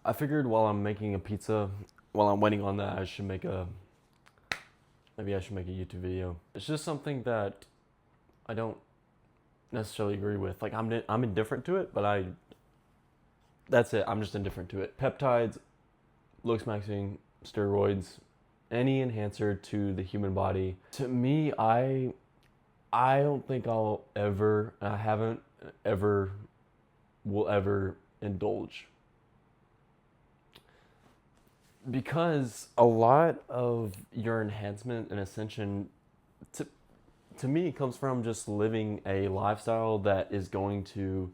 I figured while I'm making a pizza, while I'm waiting on that, maybe I should make a YouTube video. It's just something that I don't necessarily agree with. Like I'm indifferent to it, but that's it. I'm just indifferent to it. Peptides, looksmaxxing, steroids, any enhancer to the human body. To me, I don't think I haven't ever, will ever indulge. Because a lot of your enhancement and ascension, to, to me, comes from just living a lifestyle that is going to,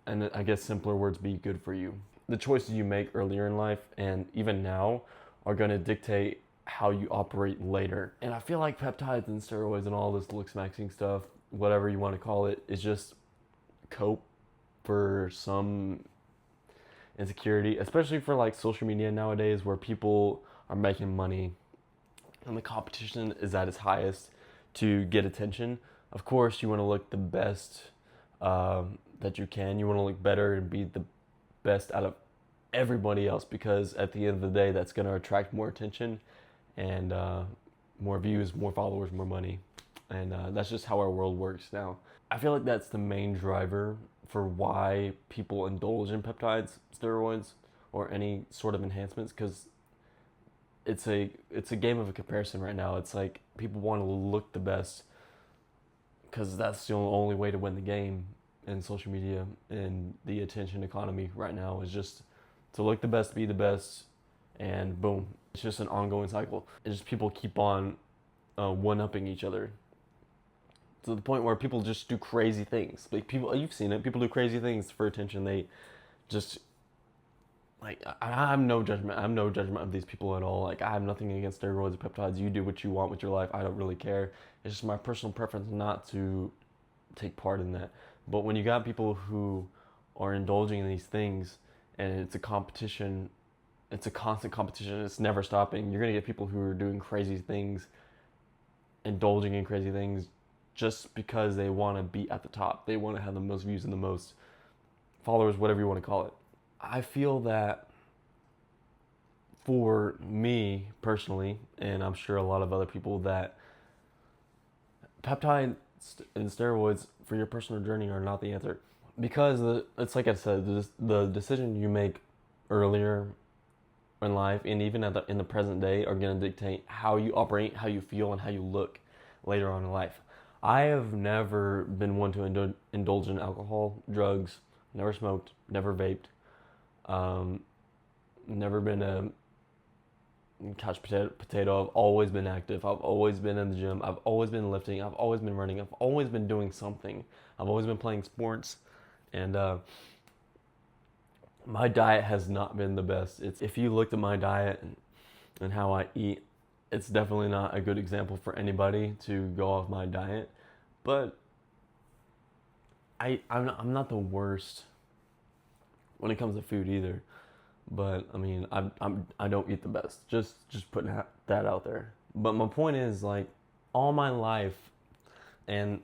and I guess simpler words, be good for you. The choices you make earlier in life and even now are going to dictate how you operate later. And I feel like peptides and steroids and all this looks maxing stuff, whatever you want to call it, is just cope for some insecurity, especially for like social media nowadays where people are making money and the competition is at its highest to get attention. Of course, you want to look the best that you can. You want to look better and be the best out of everybody else, because at the end of the day, that's going to attract more attention and more views, more followers, more money. And that's just how our world works now. I feel like that's the main driver for why people indulge in peptides, steroids, or any sort of enhancements, because it's a game of a comparison right now. It's like people want to look the best because that's the only way to win the game in social media and the attention economy right now, is just to look the best, be the best, and boom. It's just an ongoing cycle. It's just people keep on one-upping each other to the point where people just do crazy things. Like people, you've seen it. People do crazy things for attention. They just like I have no judgment. I have no judgment of these people at all. Like I have nothing against steroids or peptides. You do what you want with your life. I don't really care. It's just my personal preference not to take part in that. But when you got people who are indulging in these things and it's a competition, it's a constant competition. It's never stopping. You're gonna get people who are doing crazy things, indulging in crazy things, just because they want to be at the top. They want to have the most views and the most followers, whatever you want to call it. I feel that for me personally, and I'm sure a lot of other people, that peptides and steroids for your personal journey are not the answer. Because it's like I said, the decision you make earlier in life and even in the present day are going to dictate how you operate, how you feel, and how you look later on in life. I have never been one to indulge in alcohol, drugs, never smoked, never vaped, never been a couch potato. I've always been active. I've always been in the gym. I've always been lifting. I've always been running. I've always been doing something. I've always been playing sports. And my diet has not been the best. If you looked at my diet and how I eat, it's definitely not a good example for anybody to go off my diet. But I'm not the worst when it comes to food either. But I mean, I don't eat the best. Just putting that out there. But my point is, like, all my life, and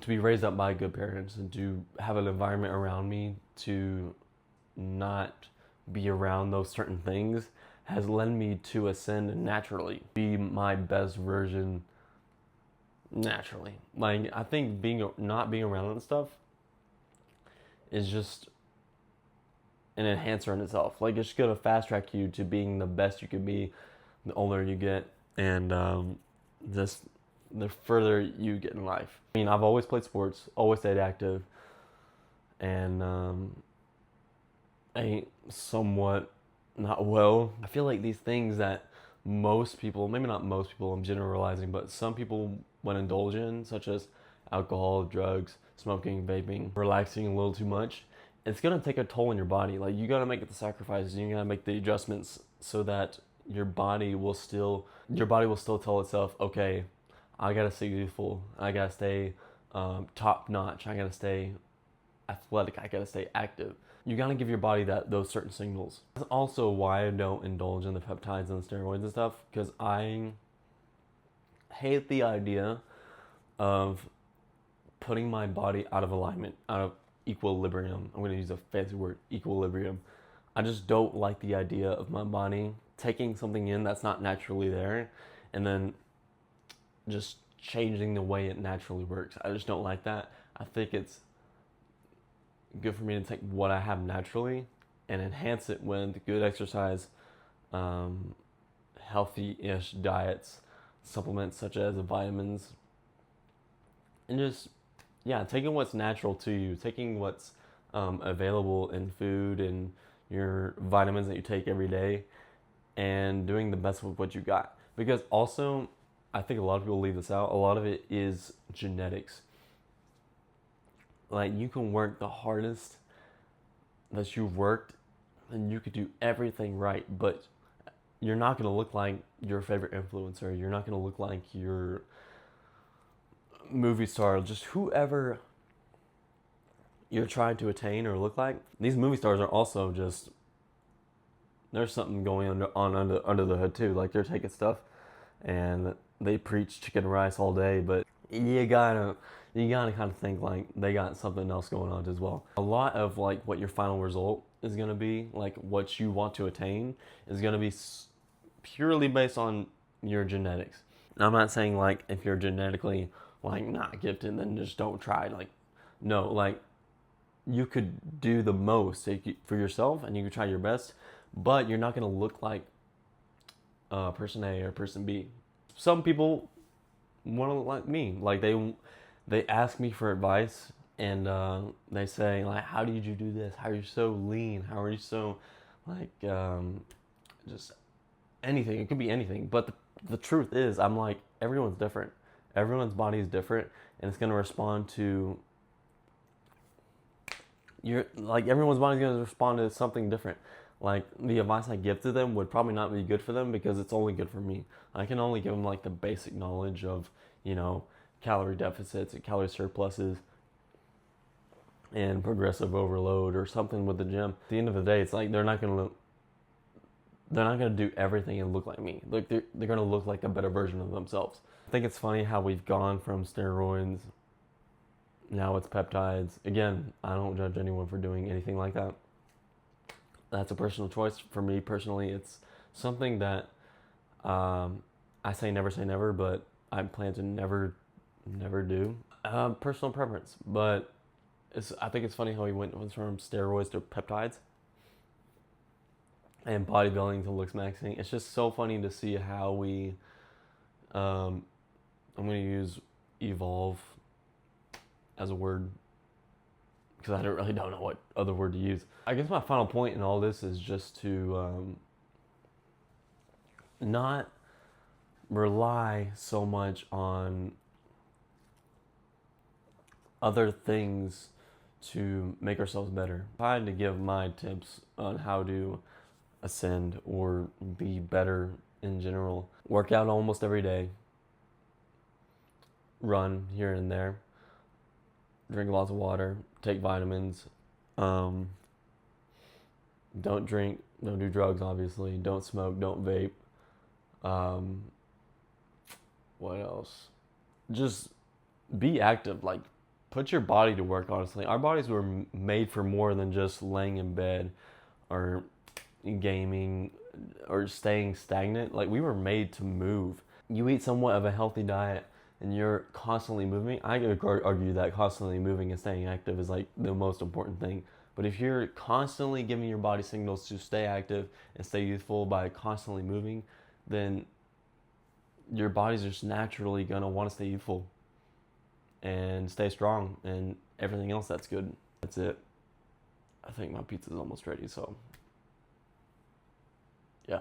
to be raised up by good parents and to have an environment around me to not be around those certain things has led me to ascend naturally, be my best version naturally. Like I think not being around that stuff is just an enhancer in itself. Like it's gonna fast track you to being the best you can be the older you get, and just the further you get in life. I mean, I've always played sports, always stayed active, and I ate somewhat not well. I feel like these things that most people, maybe not most people, I'm generalizing, but some people would indulge in, such as alcohol, drugs, smoking, vaping, relaxing a little too much, it's gonna take a toll on your body. Like you gotta make the sacrifices, you gotta make the adjustments so that your body will still tell itself, okay, I gotta stay youthful, I gotta stay top notch, I gotta stay athletic, I gotta stay active. You gotta give your body those certain signals. That's also why I don't indulge in the peptides and the steroids and stuff, because I hate the idea of putting my body out of alignment, out of equilibrium. I'm gonna use a fancy word, equilibrium. I just don't like the idea of my body taking something in that's not naturally there and then just changing the way it naturally works. I just don't like that. I think it's good for me to take what I have naturally and enhance it with good exercise, um, healthy-ish diets, supplements such as vitamins, and just, yeah, taking what's natural to you, taking what's available in food and your vitamins that you take every day, and doing the best with what you got. Because also, I think a lot of people leave this out, a lot of it is genetics. Like, you can work the hardest that you've worked and you could do everything right, but you're not going to look like your favorite influencer. You're not going to look like your movie star, just whoever you're trying to attain or look like. These movie stars are also just, there's something going under the hood too. Like, they're taking stuff and they preach chicken rice all day, but you gotta kind of think like they got something else going on as well. A lot of like what your final result is gonna be, like what you want to attain, is gonna be purely based on your genetics. And I'm not saying like if you're genetically like not gifted, then just don't try. Like, no, like you could do the most for yourself and you could try your best, but you're not gonna look like person A or person B. Some people want to look like me. Like they ask me for advice and they say like, how did you do this? How are you so lean? How are you so like just anything? It could be anything. But the truth is, I'm like, everyone's different. Everyone's body is different, and it's gonna respond to everyone's body's gonna respond to something different. Like, the advice I give to them would probably not be good for them because it's only good for me. I can only give them like the basic knowledge of, calorie deficits and calorie surpluses and progressive overload or something with the gym. At the end of the day, it's like they're not gonna do everything and look like me. Like, they're gonna look like a better version of themselves. I think it's funny how we've gone from steroids, now it's peptides. Again, I don't judge anyone for doing anything like that. That's a personal choice. For me personally, it's something that I say never, but I plan to never do. Personal preference, but I think it's funny how he went from steroids to peptides and bodybuilding to looksmaxxing. It's just so funny to see how we, I'm going to use evolve as a word because I don't know what other word to use. I guess my final point in all this is just to not rely so much on other things to make ourselves better. If I had to give my tips on how to ascend or be better in general, work out almost every day, run here and there, drink lots of water, take vitamins, don't drink, don't do drugs, obviously, don't smoke, don't vape. What else? Just be active. Like, put your body to work, honestly. Our bodies were made for more than just laying in bed or gaming or staying stagnant. Like, we were made to move. You eat somewhat of a healthy diet and you're constantly moving. I could argue that constantly moving and staying active is like the most important thing. But if you're constantly giving your body signals to stay active and stay youthful by constantly moving, then your body's just naturally gonna want to stay youthful and stay strong and everything else that's good. That's it. I think my pizza's almost ready, so yeah.